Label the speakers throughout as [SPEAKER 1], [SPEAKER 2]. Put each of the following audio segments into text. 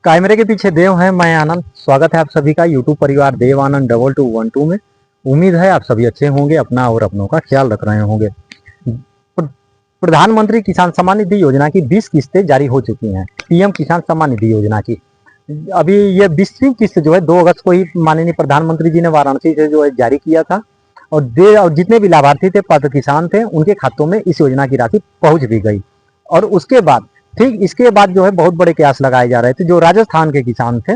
[SPEAKER 1] कैमरे के पीछे देव हैं, मैं आनंद। स्वागत है आप सभी का यूट्यूब परिवार देव आनंद 2212 में। उम्मीद है आप सभी अच्छे होंगे, अपना और अपनों का ख्याल रख रहे होंगे। प्रधानमंत्री किसान सम्मान निधि योजना की 20 किस्तें जारी हो चुकी हैं। पीएम किसान सम्मान निधि योजना की अभी ये 20वीं किस्त जो है 2 अगस्त को ही माननीय प्रधानमंत्री जी ने वाराणसी से जो है जारी किया था। और जितने भी लाभार्थी थे, पात्र किसान थे, उनके खातों में इस योजना की राशि पहुंच भी गई। और उसके बाद ठीक इसके बाद जो है बहुत बड़े कयास लगाए जा रहे थे। जो राजस्थान के किसान थे,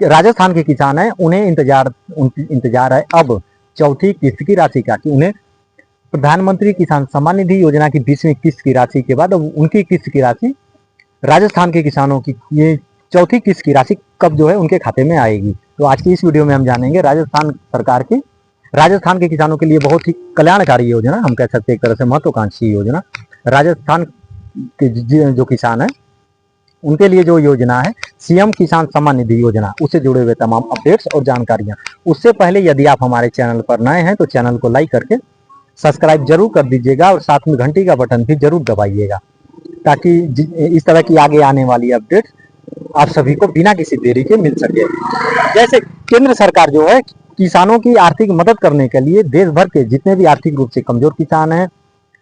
[SPEAKER 1] राजस्थान के किसान हैं, उन्हें इंतजार है अब चौथी किस्त की राशि का, कि उन्हें प्रधानमंत्री किसान सम्मान निधि योजना की 20वीं किस्त की राशि के बाद अब उनकी किस्त की राशि, राजस्थान के किसानों की ये चौथी किस्त की राशि कब जो है उनके खाते में आएगी। तो आज की इस वीडियो में हम जानेंगे राजस्थान के किसानों के लिए बहुत ही कल्याणकारी योजना, हम कह सकते हैं एक तरह से महत्वाकांक्षी योजना। राजस्थान के जो किसान है उनके लिए जो योजना है सीएम किसान सम्मान निधि योजना, उससे जुड़े हुए तमाम अपडेट्स और जानकारियां। उससे पहले यदि आप हमारे चैनल पर नए हैं तो चैनल को लाइक करके सब्सक्राइब जरूर कर दीजिएगा और साथ में घंटी का बटन भी जरूर दबाइएगा, ताकि इस तरह की आगे आने वाली अपडेट आप सभी को बिना किसी देरी के मिल सके। जैसे केंद्र सरकार जो है किसानों की आर्थिक मदद करने के लिए देश भर के जितने भी आर्थिक रूप से कमजोर किसान हैं,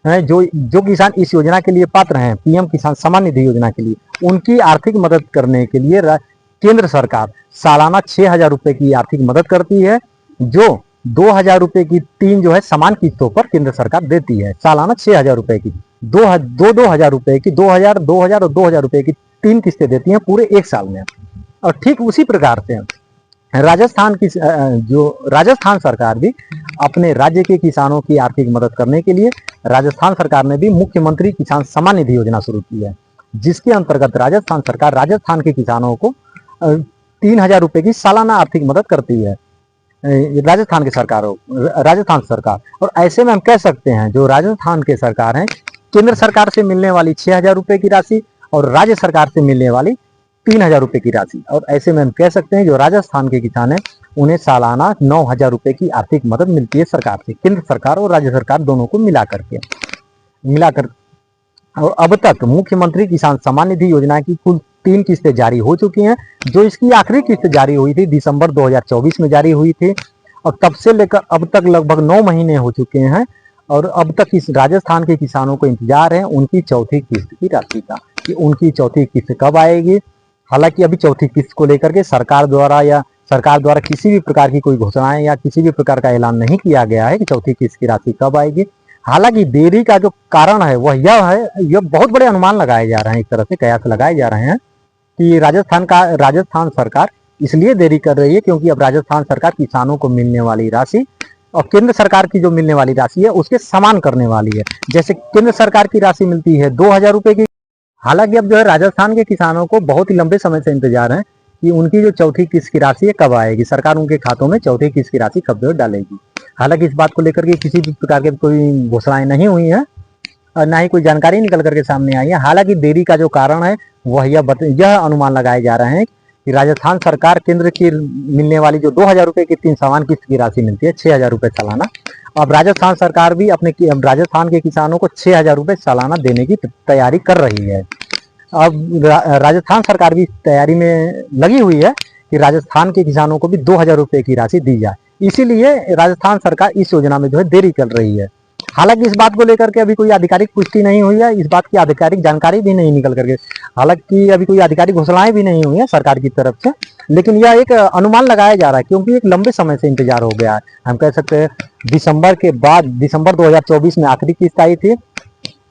[SPEAKER 1] जो किसान इस योजना के लिए पात्र हैं, पीएम किसान सम्मान निधि योजना के लिए, उनकी आर्थिक मदद करने के लिए केंद्र सरकार सालाना 6,000 रुपए की आर्थिक मदद करती है, जो 2,000 रुपए की 3 जो है समान किस्तों पर केंद्र सरकार देती है। सालाना 6,000 रुपए की 2,000 रुपए की 2,000 और 2,000 रुपए की 3 किस्तें देती हैं पूरे एक साल में। और ठीक उसी प्रकार से राजस्थान सरकार भी अपने राज्य के किसानों की आर्थिक मदद करने के लिए राजस्थान सरकार ने भी मुख्यमंत्री किसान सम्मान निधि योजना शुरू की है, जिसके अंतर्गत राजस्थान सरकार राजस्थान के किसानों को 3,000 रुपए की सालाना आर्थिक मदद करती है, राजस्थान सरकार। और ऐसे में हम कह सकते हैं जो राजस्थान के सरकार हैं, केंद्र सरकार से मिलने वाली 6,000 रुपए की राशि और राज्य सरकार से मिलने वाली 3,000 रुपए की राशि, और ऐसे में हम कह सकते हैं जो राजस्थान के किसान हैं उन्हें सालाना 9,000 रुपए की आर्थिक मदद मिलती है सरकार से, केंद्र सरकार और राज्य सरकार दोनों को मिलाकर। और अब तक मुख्यमंत्री किसान सम्मान निधि योजना की कुल 3 किस्तें जारी हो चुकी हैं। जो इसकी आखिरी किस्त जारी हुई थी दिसंबर 2024 में जारी हुई थी, और तब से लेकर अब तक लगभग 9 महीने हो चुके हैं। और अब तक इस राजस्थान के किसानों को इंतजार है उनकी चौथी किस्त की राशि का, कि उनकी चौथी किस्त कब आएगी। हालांकि अभी चौथी किस्त को लेकर के सरकार द्वारा किसी भी प्रकार की कोई घोषणाएं या किसी भी प्रकार का ऐलान नहीं किया गया है कि चौथी किस्त की राशि कब आएगी। हालांकि देरी का जो कारण है वह यह बहुत बड़े अनुमान लगाए जा रहे हैं, एक तरह से कयास लगाए जा रहे हैं कि राजस्थान सरकार इसलिए देरी कर रही है क्योंकि अब राजस्थान सरकार किसानों को मिलने वाली राशि और केंद्र सरकार की जो मिलने वाली राशि है उसके समान करने वाली है। जैसे केंद्र सरकार की राशि मिलती है 2,000 रुपए की। हालांकि अब जो है राजस्थान के किसानों को बहुत ही लंबे समय से इंतजार है कि उनकी जो चौथी किस्त की राशि है कब आएगी, सरकार उनके खातों में चौथी किस्त की राशि कब डालेगी। हालांकि इस बात को लेकर के किसी भी प्रकार के कोई घोषणाएं नहीं हुई है और ना ही कोई जानकारी निकल करके सामने आई है। हालांकि देरी का जो कारण है वह यह अनुमान लगाए जा रहे हैं कि राजस्थान सरकार केंद्र की मिलने वाली जो 2,000 रुपए की 3 समान किस्त की राशि मिलती है 6,000 रुपए सालाना, अब राजस्थान सरकार भी राजस्थान के किसानों को 6,000 रुपए सालाना देने की तैयारी कर रही है। अब राजस्थान सरकार भी तैयारी में लगी हुई है कि राजस्थान के किसानों को भी 2,000 रुपए की राशि दी जाए, इसीलिए राजस्थान सरकार इस योजना में जो है देरी कर रही है। हालांकि इस बात को लेकर के अभी कोई आधिकारिक पुष्टि नहीं हुई है, इस बात की आधिकारिक जानकारी भी नहीं निकल करके, हालांकि अभी कोई आधिकारिक घोषणाएं भी नहीं हुई है सरकार की तरफ से, लेकिन यह एक अनुमान लगाया जा रहा है क्योंकि एक लंबे समय से इंतजार हो गया है। हम कह सकते हैं दिसंबर 2024 में आखिरी किस्त आई थी,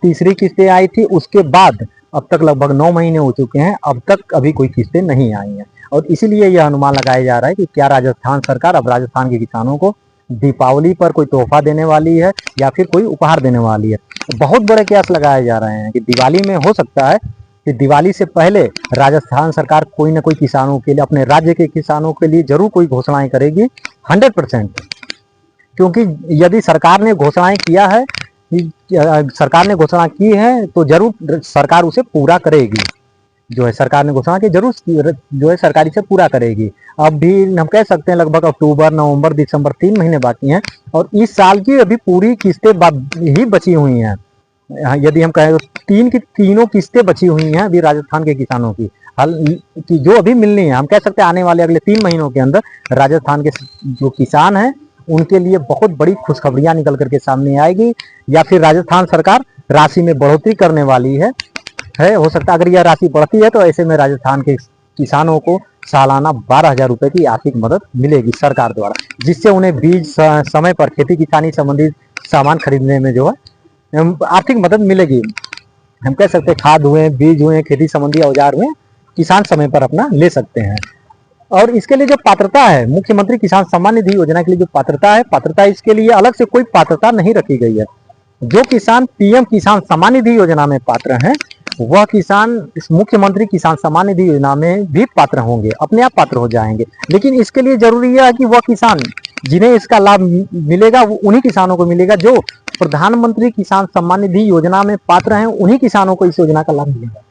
[SPEAKER 1] तीसरी किस्तें आई थी, उसके बाद अब तक लगभग 9 महीने हो चुके हैं, अब तक अभी कोई किस्तें नहीं आई हैं। और इसीलिए यह अनुमान लगाया जा रहा है कि क्या राजस्थान सरकार अब राजस्थान के किसानों को दीपावली पर कोई तोहफा देने वाली है या फिर कोई उपहार देने वाली है। बहुत बड़े कयास लगाए जा रहे हैं कि दिवाली में हो सकता है कि दिवाली से पहले राजस्थान सरकार कोई ना कोई किसानों के लिए, अपने राज्य के किसानों के लिए जरूर कोई घोषणाएं करेगी 100%, क्योंकि यदि सरकार ने घोषणा की है तो जरूर सरकार उसे पूरा करेगी। जो है सरकार ने घोषणा की जरूर जो है सरकारी से पूरा करेगी। अब भी हम कह सकते हैं लगभग अक्टूबर, नवंबर, दिसंबर 3 महीने बाकी हैं और इस साल की अभी पूरी किस्तें ही बची हुई हैं। यदि हम कहें तो तीनों किस्तें बची हुई हैं अभी राजस्थान के किसानों की। हल की जो अभी मिलनी है, हम कह सकते हैं आने वाले अगले 3 महीनों के अंदर राजस्थान के जो किसान हैं उनके लिए बहुत बड़ी खुशखबरियां निकल करके सामने आएगी, या फिर राजस्थान सरकार राशि में बढ़ोतरी करने वाली है। हो सकता है अगर यह राशि बढ़ती है तो ऐसे में राजस्थान के किसानों को सालाना 12,000 रुपए की आर्थिक मदद मिलेगी सरकार द्वारा, जिससे उन्हें बीज समय पर खेती किसानी संबंधित सामान खरीदने में जो है आर्थिक मदद मिलेगी। हम कह सकते हैं खाद हुए, बीज हुए, खेती संबंधी औजार हुए, किसान समय पर अपना ले सकते हैं। और इसके लिए जो पात्रता है, मुख्यमंत्री किसान सम्मान निधि योजना के लिए जो पात्रता है, पात्रता इसके लिए अलग से कोई पात्रता नहीं रखी गई है। जो किसान पीएम किसान सम्मान निधि योजना में पात्र हैं वह किसान इस मुख्यमंत्री किसान सम्मान निधि योजना में भी पात्र होंगे, अपने आप पात्र हो जाएंगे। लेकिन इसके लिए जरूरी है कि वह किसान जिन्हें इसका लाभ मिलेगा वो उन्हीं किसानों को मिलेगा जो प्रधानमंत्री किसान सम्मान निधि योजना में पात्र हैं, उन्हीं किसानों को इस योजना का लाभ मिलेगा।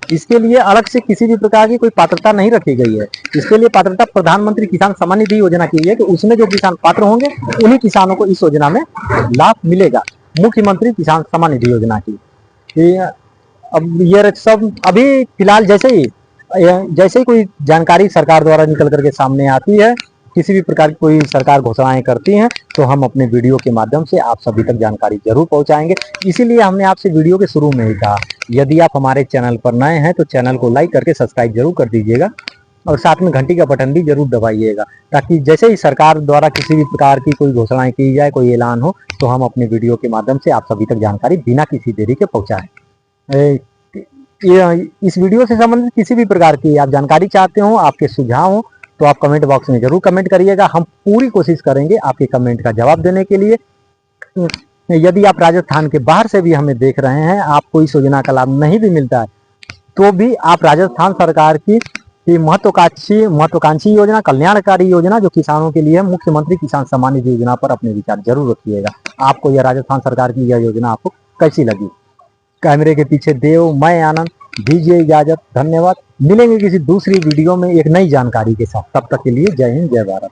[SPEAKER 1] इसके लिए अलग से किसी भी प्रकार की कोई पात्रता नहीं रखी गई है। इसके लिए पात्रता प्रधानमंत्री किसान सम्मान निधि योजना की है कि उसमें जो किसान पात्र होंगे उन्हीं किसानों को इस योजना में लाभ मिलेगा, मुख्यमंत्री किसान सम्मान निधि योजना की। अब ये सब अभी फिलहाल जैसे ही कोई जानकारी सरकार द्वारा निकल करके सामने आती है, किसी भी प्रकार की कोई सरकार घोषणाएं करती हैं, तो हम अपने वीडियो के माध्यम से आप सभी तक जानकारी जरूर पहुंचाएंगे। इसीलिए हमने आपसे वीडियो के शुरू में ही कहा, यदि आप हमारे चैनल पर नए हैं तो चैनल को लाइक करके सब्सक्राइब जरूर कर दीजिएगा और साथ में घंटी का बटन भी जरूर दबाइएगा, ताकि जैसे ही सरकार द्वारा किसी भी प्रकार की कोई घोषणाएं की जाए, कोई ऐलान हो, तो हम अपने वीडियो के माध्यम से आप सभी तक जानकारी बिना किसी देरी के पहुंचाएं। इस वीडियो से संबंधित किसी भी प्रकार की आप जानकारी चाहते हो, आपके सुझाव हो, तो आप कमेंट बॉक्स में जरूर कमेंट करिएगा। हम पूरी कोशिश करेंगे आपके कमेंट का जवाब देने के लिए। यदि आप राजस्थान के बाहर से भी हमें देख रहे हैं, आपको इस योजना का लाभ नहीं भी मिलता है, तो भी आप राजस्थान सरकार की महत्वाकांक्षी योजना, कल्याणकारी योजना जो किसानों के लिए है, मुख्यमंत्री किसान सम्मान निधि योजना पर अपने विचार जरूर रखिएगा। आपको यह राजस्थान सरकार की यह योजना आपको कैसी लगी? कैमरे के पीछे देव, मैं आनंद, दीजिए इजाजत। धन्यवाद। मिलेंगे किसी दूसरी वीडियो में एक नई जानकारी के साथ। तब तक के लिए जय हिंद, जय भारत।